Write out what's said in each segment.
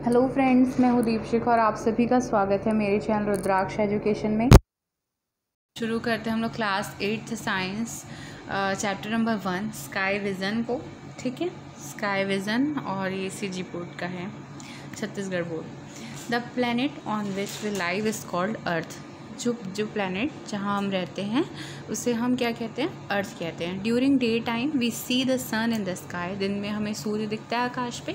Hello friends, मैं हूँ दीपशिखा और आप सभी का स्वागत है मेरे चैनल रुद्राक्ष एजुकेशन में। शुरू करते हैं हम लोग class 8th science chapter number 1 sky vision को। ठीक है, स्काई विज़न और ये सीजी बोर्ड का है, Chhattisgarh board. The planet on which we live is called Earth. जो प्लैनेट जहाँ हम रहते हैं उसे हम क्या कहते हैं? अर्थ कहते हैं। During day time we see the sun in the sky. दिन में हमें सूर्य दिखता है आकाश पे।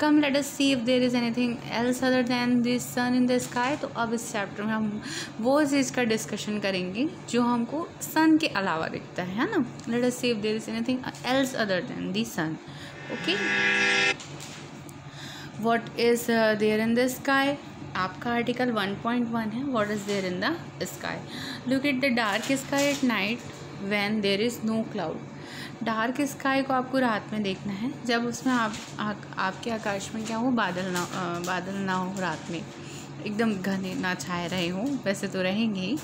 Come let us see if there is anything else other than this sun in the sky. तो अब इस चैप्टर में हम वो चीज़ का डिस्कशन करेंगे जो हमको सन के अलावा दिखता है ना। Let us see if there is anything else other than the sun. Okay, what is there in the sky? आपका आर्टिकल 1.1 है, what is there in the sky. Look at the dark sky at night when there is no cloud. Dark sky को आपको रात में देखना है जब उसमें आपके आकाश में क्या हो, बादल ना हो, रात में एकदम घने ना छाए रहे हों, वैसे तो रहेंगे ही।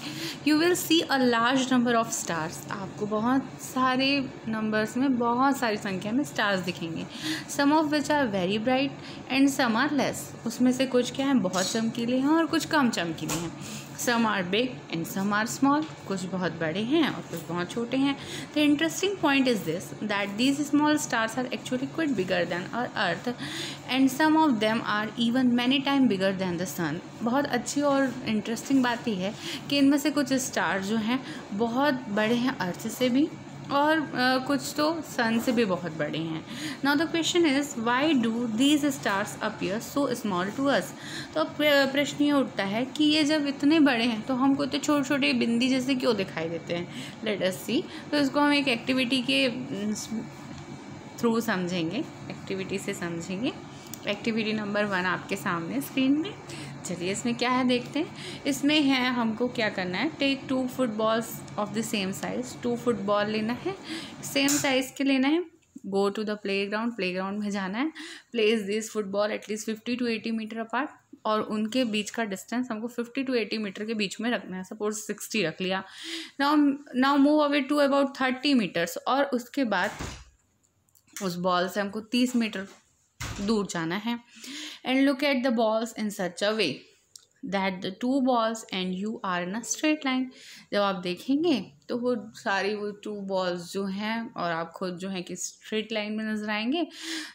You will see a large number of stars. आपको बहुत सारे नंबर्स में, बहुत सारी संख्या में स्टार्स दिखेंगे। Some of which are very bright and some are less. उसमें से कुछ क्या है, बहुत चमकीले हैं और कुछ कम चमकीले हैं। Some are big and some are small. कुछ बहुत बड़े हैं और कुछ बहुत छोटे हैं। The interesting point is this that these small stars are actually quite bigger than our Earth and some of them are even many time bigger than the sun. बहुत अच्छी और इंटरेस्टिंग बात यह है कि इनमें से कुछ स्टार जो हैं बहुत बड़े हैं अर्थ से भी, और कुछ तो सन से भी बहुत बड़े हैं। Now the question is why do these stars appear so small to us. तो अब प्रश्न ये उठता है कि ये जब इतने बड़े हैं तो हमको इतने छोटे छोटे बिंदी जैसे क्यों दिखाई देते हैं। लेट अस सी। तो इसको हम एक एक्टिविटी के थ्रू समझेंगे, एक्टिविटी से समझेंगे। एक्टिविटी नंबर 1 आपके सामने स्क्रीन में। चलिए इसमें क्या है देखते हैं। इसमें है हमको क्या करना है, take 2 footballs of the same size. 2 football लेना है, सेम साइज़ के लेना है। गो टू द प्लेग्राउंड में जाना है। Place this football at least 50 to 80 metre apart. और उनके बीच का डिस्टेंस हमको 50 to 80 मीटर के बीच में रखना है। सपोज 60 रख लिया। Now move away to about 30 metres. और उसके बाद उस बॉल से हमको 30 मीटर दूर जाना है। And look at the balls in such a way that the 2 balls and you are in a straight line. जब आप देखेंगे तो वो 2 balls जो हैं और आप खुद जो है कि स्ट्रेट लाइन में नजर आएंगे।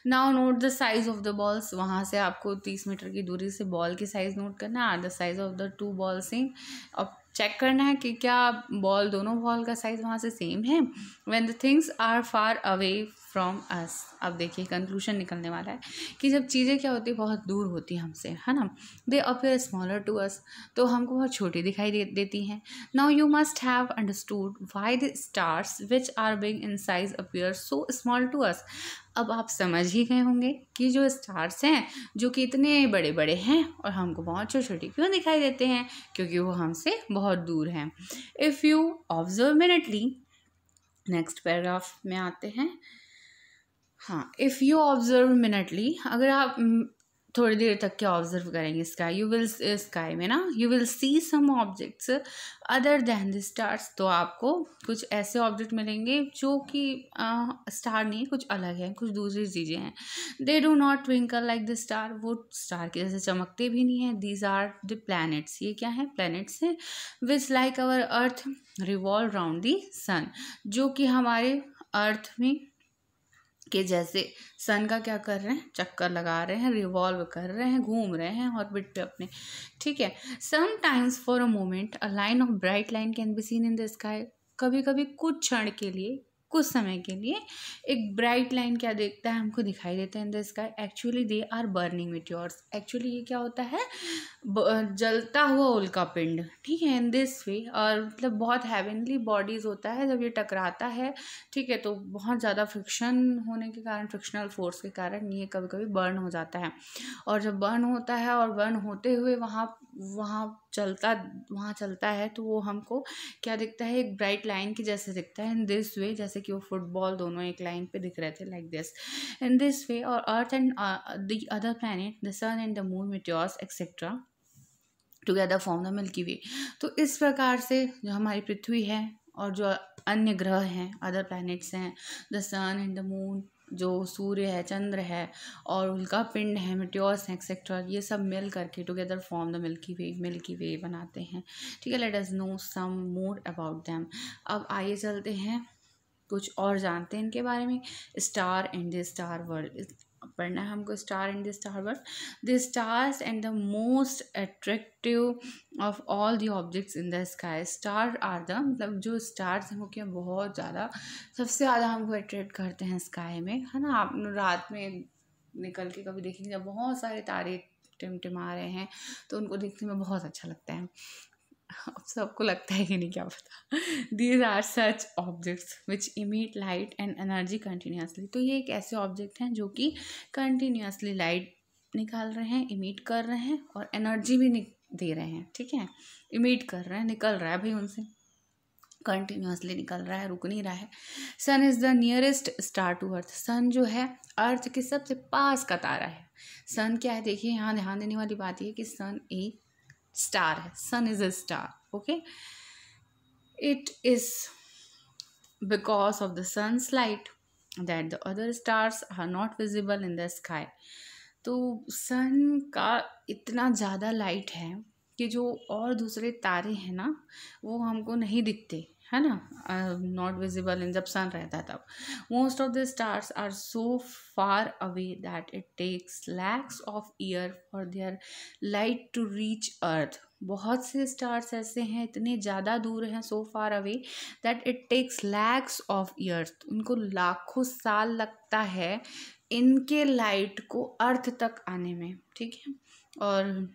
Now note the size of the balls. वहाँ से आपको 30 मीटर की दूरी से बॉल की साइज नोट करना है। Are the size of the 2 balls सेम। अब चेक करना है कि क्या दोनों बॉल का साइज वहाँ से सेम है। When the things are far away from us. अब देखिए कंक्लूजन निकलने वाला है कि जब चीज़ें क्या होती है, बहुत दूर होती हैं हमसे, है ना। They appear smaller to us, तो हमको बहुत छोटी दिखाई देती हैं। Now you must have understood why the stars which are big in size appear so small to us. अब आप समझ ही गए होंगे कि जो स्टार्स हैं जो कि इतने बड़े बड़े हैं और हमको बहुत छोटे छोटे क्यों दिखाई देते हैं, क्योंकि वो हमसे बहुत दूर हैं। If you observe minutely, next paragraph में आते हैं। हाँ, इफ़ यू ऑब्जर्व मिनटली, अगर आप थोड़ी देर तक क्या ऑब्जर्व करेंगे स्काई, यू विल स्काई में ना, you will see some objects other than the stars. तो आपको कुछ ऐसे ऑब्जेक्ट मिलेंगे जो कि स्टार नहीं, कुछ अलग है, कुछ दूसरी चीज़ें हैं। They do not twinkle like the star. वो स्टार के जैसे चमकते भी नहीं हैं। These are the planets. ये क्या है, प्लैनेट्स हैं। Which like our Earth revolve round the sun. जो कि हमारे अर्थ में कि जैसे सन का क्या कर रहे हैं, चक्कर लगा रहे हैं, रिवॉल्व कर रहे हैं, घूम रहे हैं ऑर्बिट पे अपने। ठीक है। Sometimes for a moment a line of bright line can be seen in the sky. कभी कभी कुछ क्षण के लिए, कुछ समय के लिए एक ब्राइट लाइन क्या देखता है, हमको दिखाई देता है in the sky. Actually they are burning meteors. Actually ये क्या होता है, जलता हुआ उल्का पिंड। ठीक है, इन दिस वे। और मतलब बहुत हेवनली बॉडीज होता है जब ये टकराता है। ठीक है, तो बहुत ज़्यादा फ्रिक्शन होने के कारण, फ्रिक्शनल फोर्स के कारण ये कभी कभी बर्न हो जाता है। और जब बर्न होता है और बर्न होते हुए वहाँ चलता है तो वो हमको क्या दिखता है, एक ब्राइट लाइन की जैसे दिखता है। इन दिस वे, जैसे कि वो फुटबॉल दोनों एक लाइन पे दिख रहे थे, like this. In this way, और Earth and the other planet, the sun and the moon, meteors etcetera together form the Milky Way. तो इस प्रकार से जो हमारी पृथ्वी है और जो अन्य ग्रह हैं, अदर प्लैनेट्स हैं, the sun and the moon, जो सूर्य है, चंद्र है और उनका पिंड है, मेटियोर्स हैं एक्सेट्रा, ये सब मिल करके together form the Milky Way बनाते हैं। ठीक है, let us know some more about them. अब आइए चलते हैं, कुछ और जानते हैं इनके बारे में। Star and the star world पढ़ना है हमको। Star and the star world, the stars and the most attractive of all the objects in the sky. Star are the, मतलब जो स्टार्स हैं वो क्या बहुत ज़्यादा, सबसे ज़्यादा हमको अट्रैक्ट करते हैं स्काई में, है ना। आप रात में निकल के कभी देखेंगे जब बहुत सारे तारे टिमटिमा रहे हैं तो उनको देखने में बहुत अच्छा लगता है। अब सबको लगता है कि नहीं, क्या पता। These are such objects which emit light and energy continuously. तो ये एक ऐसे ऑब्जेक्ट हैं जो कि कंटिन्यूसली लाइट निकाल रहे हैं, इमिट कर रहे हैं और एनर्जी भी दे रहे हैं। ठीक है, इमिट कर रहे हैं, निकल रहा है भाई उनसे, कंटिन्यूसली निकल रहा है, रुक नहीं रहा है। Sun is the nearest star to Earth. Sun जो है अर्थ के सबसे पास का तारा है। सन क्या है, देखिए यहाँ ध्यान देने वाली बात ये कि सन एक स्टार है। Sun is a star. Okay, it is because of the sun's light that the other stars are not visible in the sky. तो सन का इतना ज़्यादा लाइट है कि जो और दूसरे तारे हैं ना वो हमको नहीं दिखते, है ना, नॉट विजिबल इन, जब सन रहता है तब। Most of the stars are so far away that it takes lakhs of year for their light to reach earth. बहुत से स्टार्स ऐसे हैं, इतने ज़्यादा दूर हैं, so far away that it takes lakhs of years, उनको लाखों साल लगता है इनके लाइट को अर्थ तक आने में। ठीक है, और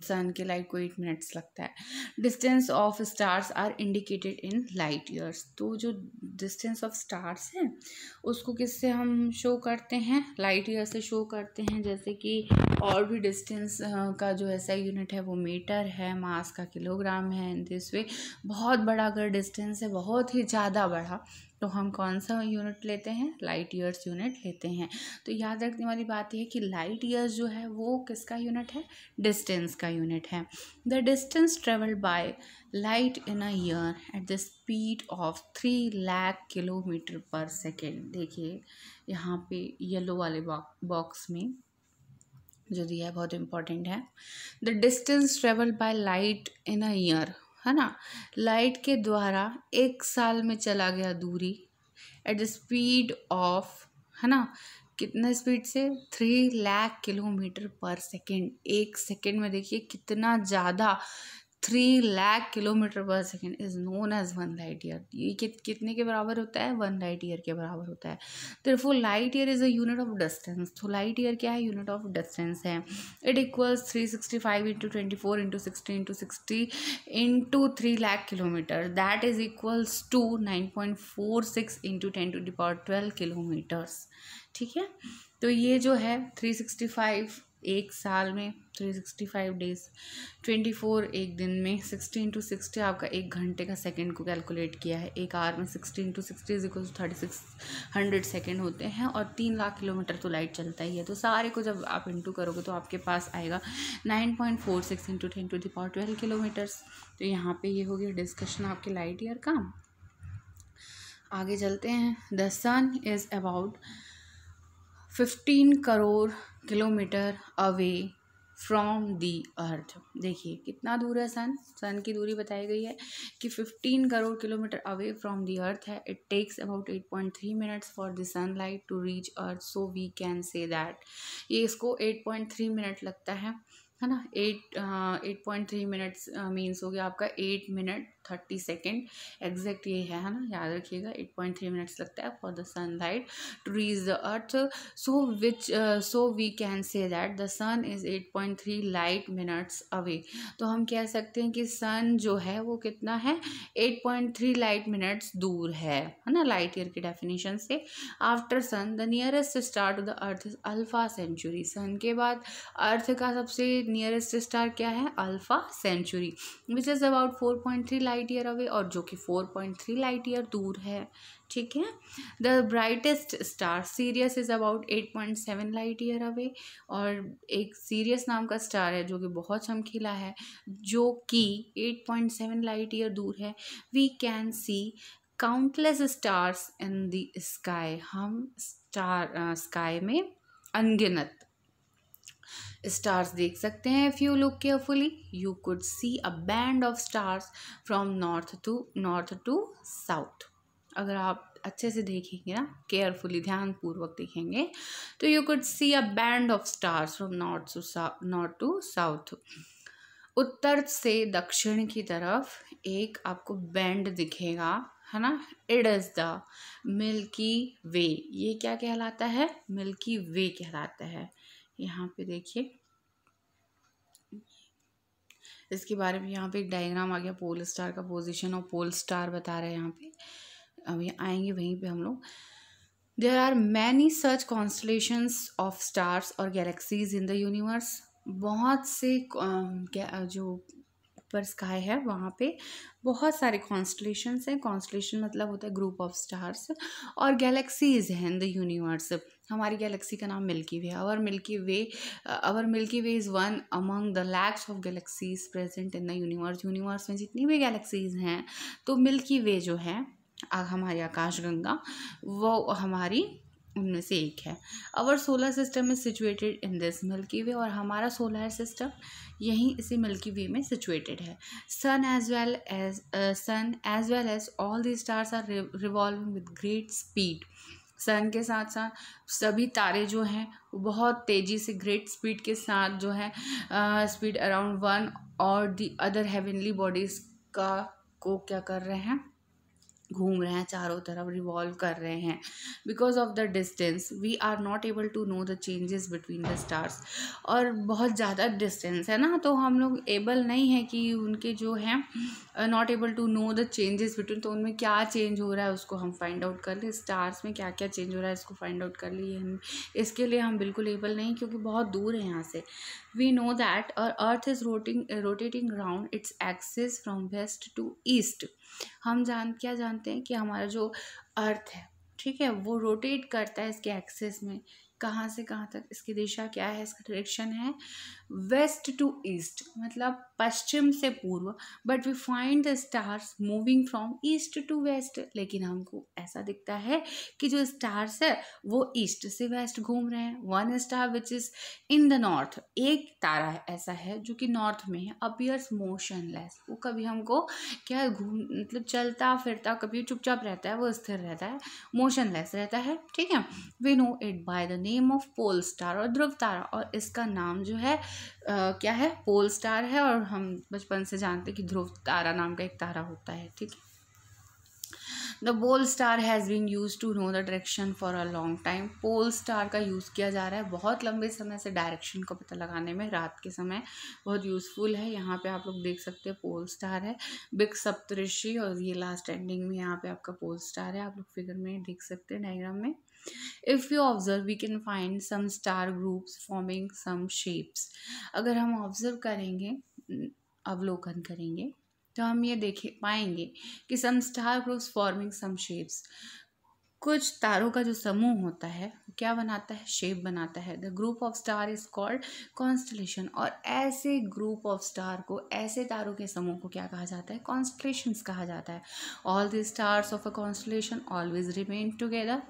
सन के लाइट को 8 मिनट्स लगता है। Distance of stars are indicated in light years. तो जो डिस्टेंस ऑफ स्टार्स है उसको किससे हम शो करते हैं, लाइट ईयर से शो करते हैं। जैसे कि और भी डिस्टेंस का जो ऐसा यूनिट है वो मीटर है, मास का किलोग्राम है। इन दिस वे बहुत बड़ा अगर डिस्टेंस है, बहुत ही ज़्यादा बड़ा, तो हम कौन सा यूनिट लेते हैं, लाइट ईयर्स यूनिट लेते हैं। तो याद रखने वाली बात यह है कि लाइट ईयर्स जो है वो किसका यूनिट है, डिस्टेंस का यूनिट है। The distance travelled by light in a year at the speed of 3 lakh kilometre per second. देखिए यहाँ पे येलो वाले बॉक्स में जो दिया है बहुत इंपॉर्टेंट है। The distance travelled by light in a year, है ना, लाइट के द्वारा 1 साल में चला गया दूरी एट द स्पीड ऑफ, है ना, कितना स्पीड से, 3 lakh kilometre per second. 1 second में देखिए कितना ज़्यादा, 3 lakh kilometre per second is known as 1 light year. ये कितने के बराबर होता है, 1 लाइट ईयर के बराबर होता है। Therefore light year is a unit of distance. तो लाइट ईयर क्या है, यूनिट ऑफ डिस्टेंस है। It equals 365 into 24 into 60 into 60 into 3 lakh kilometre, that is equals to 9.46 into 10⁻12 kilometres. ठीक है, तो ये जो है 365 एक साल में, 365 डेज, 24 एक दिन में, 60 इंटू 60 आपका 1 घंटे का सेकंड को कैलकुलेट किया है। 1 आवर में 60 into 60 is equal to 3600 second होते हैं और 3 लाख किलोमीटर तो लाइट चलता ही है। तो सारे को जब आप इंटू करोगे तो आपके पास आएगा 9.46 इंटू 10⁻12 किलोमीटर्स। तो यहाँ पे ये हो गया डिस्कशन आपके लाइट ईयर का। आगे चलते हैं। The sun is about 15 crore kilometre away from the earth. देखिए कितना दूर है सन की दूरी बताई गई है कि 15 crore kilometre away from the earth है। It takes about 8.3 minutes for the sunlight to reach earth, so we can say that, ये इसको 8.3 मिनट लगता है ना। 8.3 मिनट्स मीन्स हो गया आपका 8 मिनट 30 सेकेंड एग्जैक्ट, ये है ना, याद रखिएगा। 8.3 मिनट्स लगता है for the sunlight to reach the earth, so we can say that the sun is 8.3 light minutes away. तो हम कह सकते हैं कि सन जो है वो कितना है, 8.3 लाइट मिनट्स दूर है ना, लाइट ईयर की डेफिनेशन से। After sun the nearest star to the earth is Alpha Centauri. Sun के बाद अर्थ का सबसे नियरेस्ट स्टार क्या है, Alpha Centauri, which is about 4.3 light year away, और जो कि 4.3 लाइट ईयर दूर है। ठीक है, the brightest star serious is about 8.7 light year away, और एक सीरियस नाम का स्टार है जो कि बहुत चमकीला है, जो कि 8.7 लाइट ईयर दूर है। We can see countless stars in the sky, हम स्काई में अनगिनत स्टार्स देख सकते हैं। If you look carefully you could see a band of stars from north to south. अगर आप अच्छे से देखेंगे ना, केयरफुली ध्यानपूर्वक देखेंगे, तो you could see a band of stars from north to south. उत्तर से दक्षिण की तरफ एक आपको बैंड दिखेगा, है ना। इट इज़ द मिल्की वे, ये क्या कहलाता है? मिल्की वे कहलाता है। यहाँ पे देखिए, इसके बारे में यहाँ पे एक डायग्राम आ गया, पोल स्टार का पोजीशन और पोल स्टार बता रहे हैं यहाँ पे। अब ये आएंगे वहीं पे हम लोग। There are many such constellations of stars और गैलेक्सीज इन द यूनिवर्स। बहुत से जो ऊपर स्काई है वहाँ पे बहुत सारे कॉन्स्टलेशंस हैं। कॉन्स्टलेशन मतलब होता है ग्रुप ऑफ स्टार्स, और गैलेक्सीज हैं इन द यूनिवर्स। हमारी गैलेक्सी का नाम मिल्की वे है। और milky way is one among the lakhs of galaxies present in the universe. Universe में जितनी भी गैलेक्सीज हैं, तो मिल्की वे जो है हमारी आकाशगंगा, वो हमारी उनमें से एक है। Our solar system is situated in this Milky Way, और हमारा सोलर सिस्टम यहीं इसी मिल्की वे में सिचुएटेड है। Sun as well as all the stars are revolving with great speed. Sun के साथ साथ सभी तारे जो हैं वो बहुत तेज़ी से ग्रेट स्पीड के साथ जो है स्पीड अराउंड वन और द अदर हेवनली बॉडीज़ को क्या कर रहे हैं? घूम रहे हैं, चारों तरफ रिवॉल्व कर रहे हैं। Because of the distance we are not able to know the changes between the stars. और बहुत ज़्यादा डिस्टेंस है ना, तो हम लोग एबल नहीं है कि उनके जो हैं not able to know the changes between, तो उनमें क्या चेंज हो रहा है उसको हम फाइंड आउट कर ले। स्टार्स में क्या क्या चेंज हो रहा है इसको फाइंड आउट कर लिए, इसके लिए हम बिल्कुल एबल नहीं, क्योंकि बहुत दूर है यहाँ से। We know that earth is rotating around its axis from west to east. हम क्या जानते हैं कि हमारा जो अर्थ है, ठीक है, वो रोटेट करता है इसके एक्सिस में, कहाँ से कहाँ तक, इसकी दिशा क्या है, इसका डायरेक्शन है वेस्ट टू ईस्ट, मतलब पश्चिम से पूर्व। But we find the stars moving from east to west. लेकिन हमको ऐसा दिखता है कि जो स्टार्स है वो ईस्ट से वेस्ट घूम रहे हैं। One star which is in the north, एक तारा ऐसा है जो कि नॉर्थ में है, अपीयर्स मोशनलेस। वो कभी हमको क्या मतलब चलता फिरता, कभी चुपचाप रहता है, वो स्थिर रहता है, मोशनलेस रहता है, ठीक है। We know it by the name of pole star, और ध्रुव तारा, और इसका नाम जो है क्या है? पोल स्टार है। और हम बचपन से जानते हैं कि ध्रुव तारा नाम का एक तारा होता है, ठीक है। The pole star has been use to know the direction for a long time. Pole star का यूज़ किया जा रहा है बहुत लंबे समय से डायरेक्शन को पता लगाने में। रात के समय बहुत यूज़फुल है। यहाँ पे आप लोग देख सकते हैं पोल स्टार है, बिग सप्तऋषि, और ये लास्ट एंडिंग में यहाँ पे आपका पोल स्टार है। आप लोग फिगर में देख सकते हैं डायग्राम में। If you observe we can find some star groups forming some shapes. अगर हम ऑब्जर्व करेंगे, अवलोकन करेंगे, तो हम ये देख पाएंगे कि सम star groups forming some shapes. कुछ तारों का जो समूह होता है क्या बनाता है? शेप बनाता है। The group of star is called constellation. और ऐसे ग्रुप ऑफ स्टार को, ऐसे तारों के समूह को क्या कहा जाता है? कॉन्स्टलेशंस कहा जाता है। All the stars of a constellation always remain together.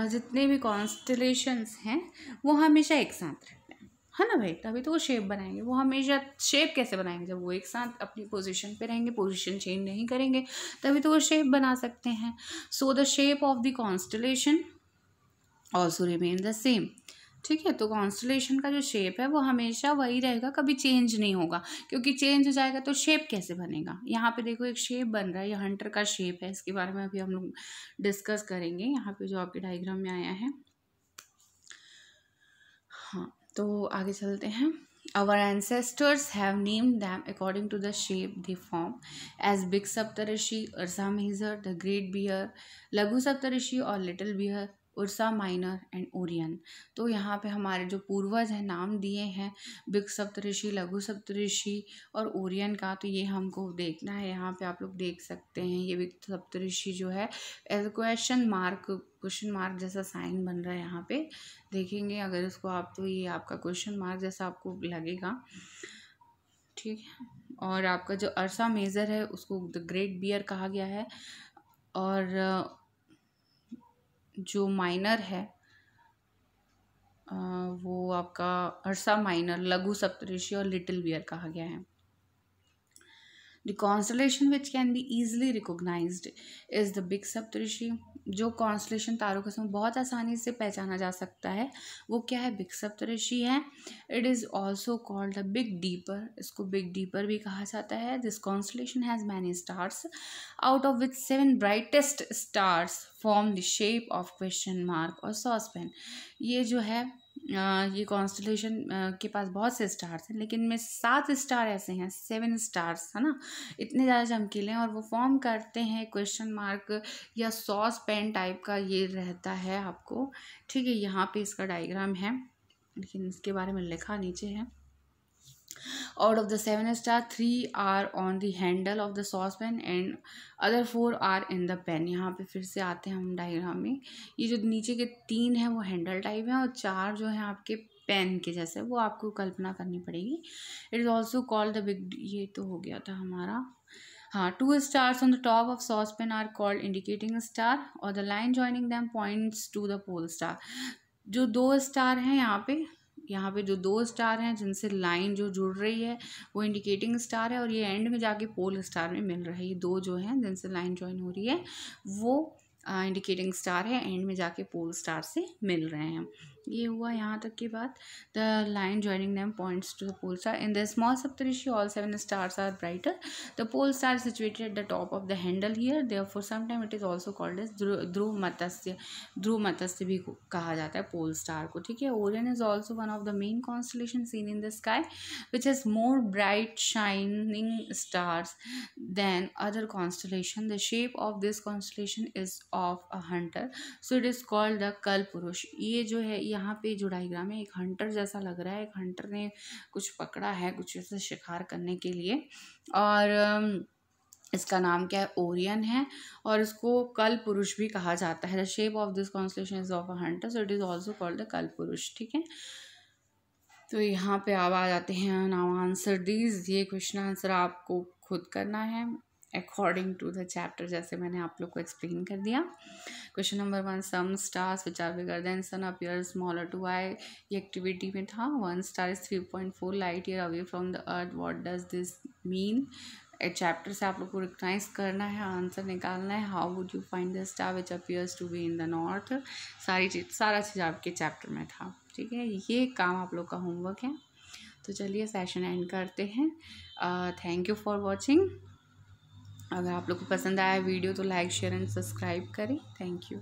जितने भी कॉन्स्टलेशंस हैं वो हमेशा एक साथ रहते हैं, है ना भाई, तभी तो वो शेप बनाएंगे। वो हमेशा शेप कैसे बनाएंगे? जब वो एक साथ अपनी पोजीशन पे रहेंगे, पोजीशन चेंज नहीं करेंगे, तभी तो वो शेप बना सकते हैं। So the shape of the constellation also remain the same, ठीक है। तो कॉन्स्टलेशन का जो शेप है वो हमेशा वही रहेगा, कभी चेंज नहीं होगा, क्योंकि चेंज हो जाएगा तो शेप कैसे बनेगा? यहाँ पे देखो एक शेप बन रहा है, ये हंटर का शेप है, इसके बारे में अभी हम लोग डिस्कस करेंगे यहाँ पे जो आपके डायग्राम में आया है। हाँ, तो आगे चलते हैं। Our ancestors have named them according to the shape they form, as Big Saptarishi, Ursa Major, the Great Bear, Laghu Saptarishi और Little Bear, Ursa minor and Orion. तो यहाँ पे हमारे जो पूर्वज हैं नाम दिए हैं बिग सप्तऋषि, लघु सप्तऋषि और ओरियन का, तो ये हमको देखना है। यहाँ पे आप लोग देख सकते हैं ये बिग सप्तऋषि जो है एज क्वेश्चन मार्क जैसा साइन बन रहा है। यहाँ पे देखेंगे अगर इसको आप, तो ये आपका क्वेश्चन मार्क जैसा आपको लगेगा, ठीक है। और आपका जो अर्सा मेजर है उसको द ग्रेट बियर कहा गया है, और जो माइनर है वो आपका अर्सा माइनर, लघु सप्तऋषि और लिटिल बियर कहा गया है। The constellation which can be easily recognized is the big सप्तऋषि। जो कॉन्स्टलेशन तारों का समूह बहुत आसानी से पहचाना जा सकता है वो क्या है, बिग सप्तऋषि है। It is also called the big deeper, इसको बिग डीपर भी कहा जाता है। This constellation has many stars out of which 7 brightest stars form the shape of question mark और सॉसपेन। ये जो है ये कॉन्स्टलेशन के पास बहुत से स्टार्स हैं, लेकिन इनमें 7 स्टार ऐसे हैं, 7 स्टार्स है ना, इतने ज़्यादा चमकीले हैं और वो फॉर्म करते हैं क्वेश्चन मार्क या सॉस पेन टाइप का ये रहता है आपको। ठीक है, यहाँ पे इसका डायग्राम है, लेकिन इसके बारे में लिखा नीचे है। Out of the 7 star, 3 are on the handle of the saucepan and other 4 are in the pen। यहाँ पे फिर से आते हैं हम डायग्राम में। ये जो नीचे के 3 हैं वो हैंडल टाइप हैं और 4 जो हैं आपके पेन के जैसे, वो आपको कल्पना करनी पड़ेगी। It is also called the big, ये तो हो गया था हमारा। हाँ, 2 stars on the top of saucepan are called indicating star और the line joining them points to the pole star। जो 2 स्टार हैं यहाँ पे जो 2 स्टार हैं जिनसे लाइन जो जुड़ रही है वो इंडिकेटिंग स्टार है और ये एंड में जाके पोल स्टार में मिल रहा है। ये 2 जो हैं जिनसे लाइन ज्वाइन हो रही है वो इंडिकेटिंग स्टार है, एंड में जाके पोल स्टार से मिल रहे हैं। ये हुआ यहाँ तक की बात। The line joining them points to the pole star. In the small Saptarishi all 7 stars are brighter. The pole star situated at the top of the handle here, therefore sometime it is also called as Dhruva Matsya. Dhruva Matsya भी कहा जाता है pole star को। ठीक है, Orion is also one of the main constellation seen in the sky which has more bright shining stars then other constellation. The shape of this constellation is of a hunter, so it is called the Kalpurush. ये जो है यहाँ पे जो diagram है एक Hunter जैसा लग रहा है, एक हंटर ने कुछ पकड़ा है कुछ ऐसा शिकार करने के लिए, और इसका नाम क्या है, ओरियन है, और इसको कल पुरुष भी कहा जाता है। The shape of this constellation is of a hunter, so it is also called the कल पुरुष। ठीक है, तो यहाँ पे अब आ जाते हैं नाउ आंसर दीज। ये क्वेश्चन आंसर आपको खुद करना है अकॉर्डिंग टू द चैप्टर, जैसे मैंने आप लोग को एक्सप्लेन कर दिया। Question number 1, some stars which are bigger than sun appear smaller to eye, ये एक्टिविटी में था। 1 star is 3.4 light year away from the earth, what does this mean. Chapter से आप लोग को रिकग्नाइज करना है, आंसर निकालना है। How would you find the star which appears to be in the north. सारा चीज़ आपके चैप्टर में था। ठीक है, ये काम आप लोग का होमवर्क है। तो चलिए सेशन एंड करते हैं। Thank you for watching. अगर आप लोग को पसंद आया वीडियो तो लाइक शेयर एंड सब्सक्राइब करें। Thank you.